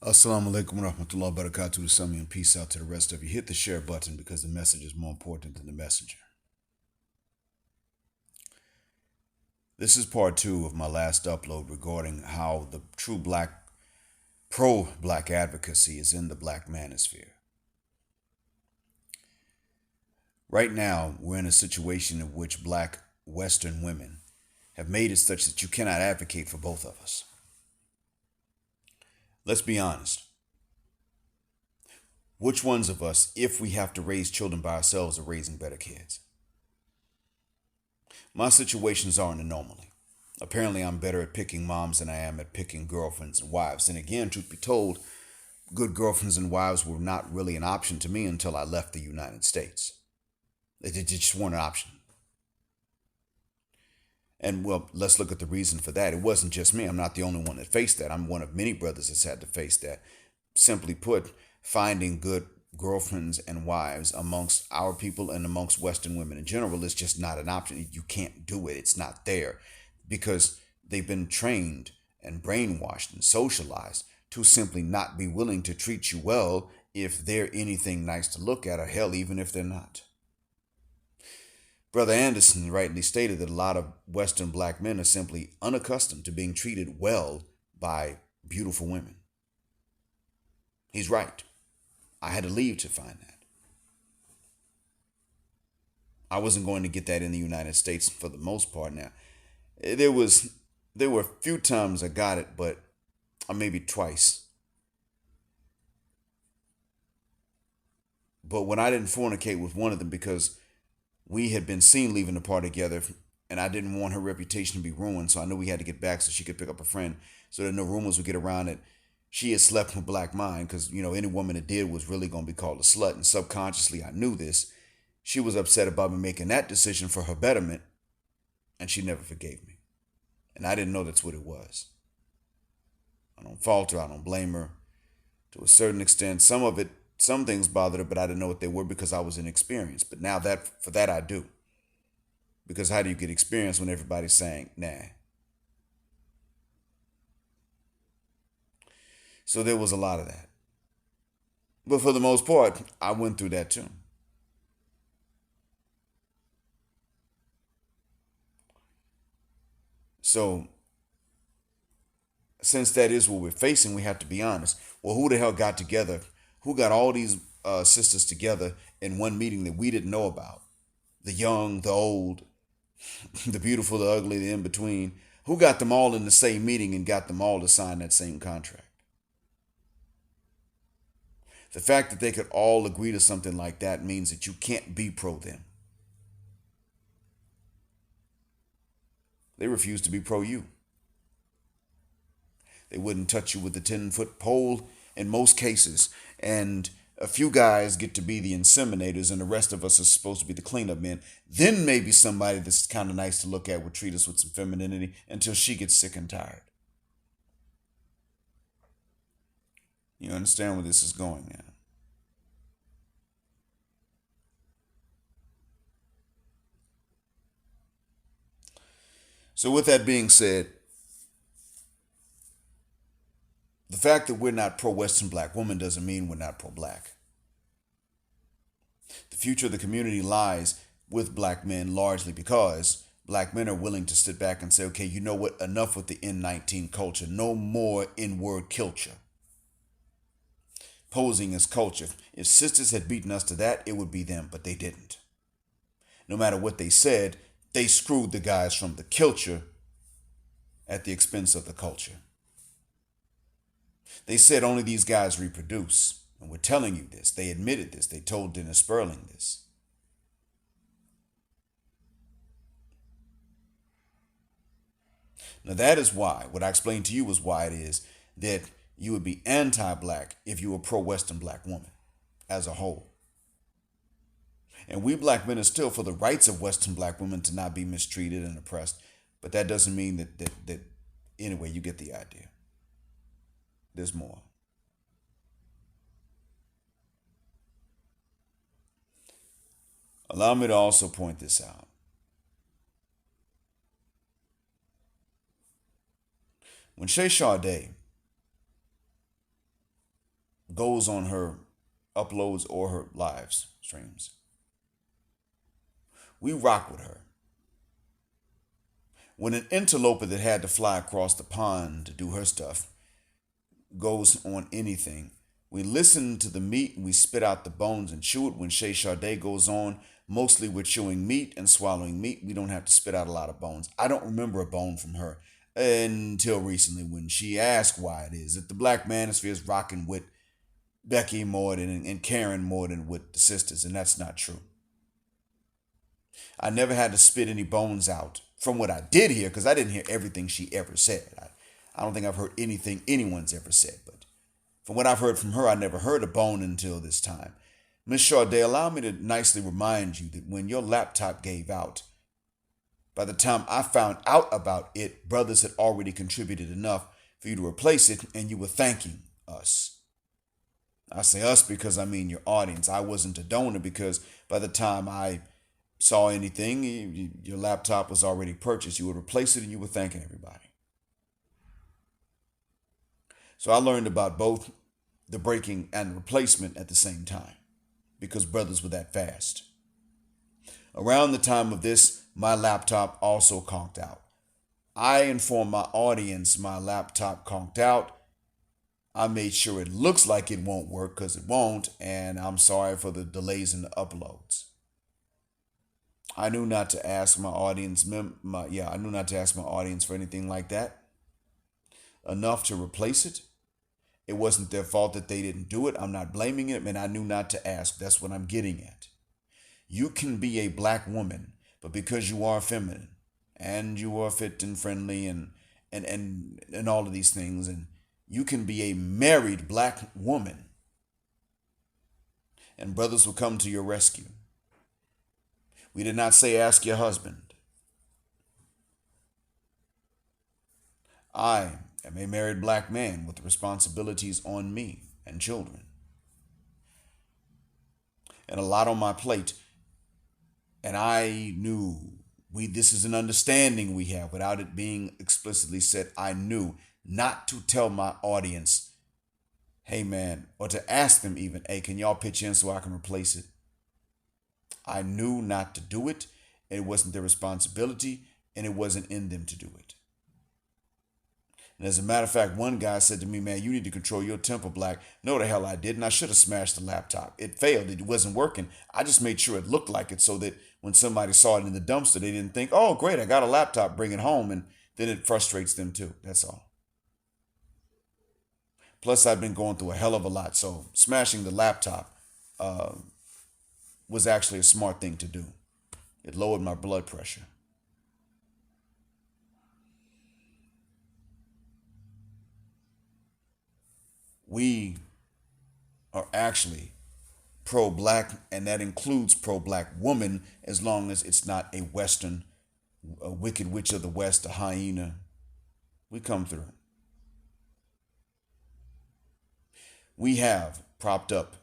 Assalamu alaikum wa rahmatullahi wa barakatuh to some and peace out to the rest of you. Hit the share button because the message is more important than the messenger. This is part two of my last upload regarding how the true pro-black advocacy is in the black manosphere. Right now, we're in a situation in which black Western women have made it such that you cannot advocate for both of us. Let's be honest. Which ones of us, if we have to raise children by ourselves, are raising better kids? My situations are an anomaly. Apparently, I'm better at picking moms than I am at picking girlfriends and wives. And again, truth be told, good girlfriends and wives were not really an option to me until I left the United States. They just weren't an option. And well, let's look at the reason for that. It wasn't just me. I'm not the only one that faced that. I'm one of many brothers that's had to face that. Simply put, finding good girlfriends and wives amongst our people and amongst Western women in general is just not an option. You can't do it. It's not there because they've been trained and brainwashed and socialized to simply not be willing to treat you well if they're anything nice to look at, or hell, even if they're not. Brother Anderson rightly stated that a lot of Western black men are simply unaccustomed to being treated well by beautiful women. He's right. I had to leave to find that. I wasn't going to get that in the United States for the most part. Now, there were a few times I got it, but maybe twice. But when I didn't fornicate with one of them because we had been seen leaving the party together, and I didn't want her reputation to be ruined, so I knew we had to get back so she could pick up a friend, so that no rumors would get around that she had slept with black mind, because any woman that did was really going to be called a slut. And subconsciously, I knew this. She was upset about me making that decision for her betterment, and she never forgave me. And I didn't know that's what it was. I don't fault her. I don't blame her. To a certain extent, some things bothered her, but I didn't know what they were because I was inexperienced. But now for that I do. Because how do you get experience when everybody's saying, nah? So there was a lot of that. But for the most part, I went through that too. So since that is what we're facing, we have to be honest. Well, who the hell got together? Who got all these sisters together in one meeting that we didn't know about? The young, the old, the beautiful, the ugly, the in between. Who got them all in the same meeting and got them all to sign that same contract? The fact that they could all agree to something like that means that you can't be pro them. They refuse to be pro you. They wouldn't touch you with the 10-foot pole in most cases. And a few guys get to be the inseminators and the rest of us are supposed to be the cleanup men. Then maybe somebody that's kind of nice to look at would treat us with some femininity until she gets sick and tired. You understand where this is going now? So with that being said, the fact that we're not pro-Western black woman doesn't mean we're not pro-black. The future of the community lies with black men largely because black men are willing to sit back and say, okay, you know what? Enough with the N19 culture. No more N-word culture. Posing as culture. If sisters had beaten us to that, it would be them, but they didn't. No matter what they said, they screwed the guys from the culture at the expense of the culture. They said only these guys reproduce. And we're telling you this. They admitted this. They told Dennis Sperling this. Now that is why, what I explained to you was why it is that you would be anti-black if you were pro-Western black woman as a whole. And we black men are still for the rights of Western black women to not be mistreated and oppressed. But that doesn't mean that anyway, you get the idea. There's more. Allow me to also point this out. When Shay Sade goes on her uploads or her live streams. We rock with her. When an interloper that had to fly across the pond to do her stuff goes on anything, we listen to the meat and we spit out the bones and chew it. When Shay Sade goes on, mostly we're chewing meat and swallowing meat. We don't have to spit out a lot of bones. I don't remember a bone from her until recently when she asked why it is that the Black Manosphere is rocking with Becky more than and Karen more than with the sisters, and that's not true. I never had to spit any bones out from what I did hear, because I didn't hear everything she ever said. I don't think I've heard anything anyone's ever said, but from what I've heard from her, I never heard a bone until this time. Miss Sade, allow me to nicely remind you that when your laptop gave out, by the time I found out about it, brothers had already contributed enough for you to replace it, and you were thanking us. I say us because I mean your audience. I wasn't a donor because by the time I saw anything, your laptop was already purchased. You would replace it and you were thanking everybody. So I learned about both the breaking and the replacement at the same time because brothers were that fast. Around the time of this, my laptop also conked out. I informed my audience my laptop conked out. I made sure it looks like it won't work because it won't, and I'm sorry for the delays in the uploads. I knew not to ask my audience. I knew not to ask my audience for anything like that. Enough to replace it. It wasn't their fault that they didn't do it. I'm not blaming it, and I knew not to ask. That's what I'm getting at. You can be a black woman, but because you are feminine and you are fit and friendly and all of these things, and you can be a married black woman, and brothers will come to your rescue. We did not say ask your husband. I am a married black man with responsibilities on me and children, and a lot on my plate. And I knew this is an understanding we have without it being explicitly said. I knew not to tell my audience, hey man, or to ask them even, hey, can y'all pitch in so I can replace it? I knew not to do it. It wasn't their responsibility, and it wasn't in them to do it. And as a matter of fact, one guy said to me, man, you need to control your temper, Black. No, the hell I didn't. I should have smashed the laptop. It failed. It wasn't working. I just made sure it looked like it so that when somebody saw it in the dumpster, they didn't think, oh, great, I got a laptop, bring it home. And then it frustrates them too. That's all. Plus, I've been going through a hell of a lot. So smashing the laptop was actually a smart thing to do. It lowered my blood pressure. We are actually pro-black, and that includes pro-black woman, as long as it's not a Western, a wicked witch of the West, a hyena. We come through. We have propped up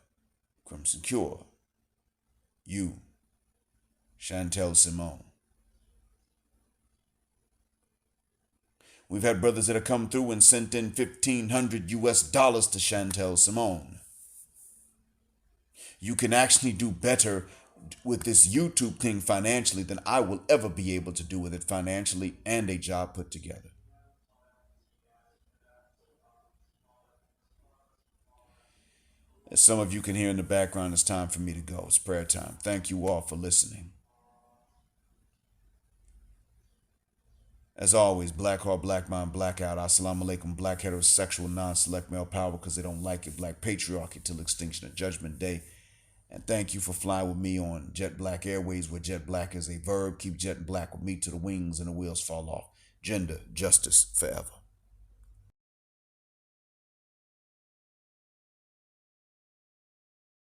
Crimson Cure, you, Chantel Simone. We've had brothers that have come through and sent in $1,500 US to Chantel Simone. You can actually do better with this YouTube thing financially than I will ever be able to do with it financially and a job put together. As some of you can hear in the background, it's time for me to go. It's prayer time. Thank you all for listening. As always, black heart, black mind, blackout. Assalamu alaikum, black heterosexual, non-select male power because they don't like it. Black patriarchy till extinction of judgment day. And thank you for flying with me on Jet Black Airways, where jet black is a verb. Keep jet black with me till the wings and the wheels fall off. Gender, justice, forever.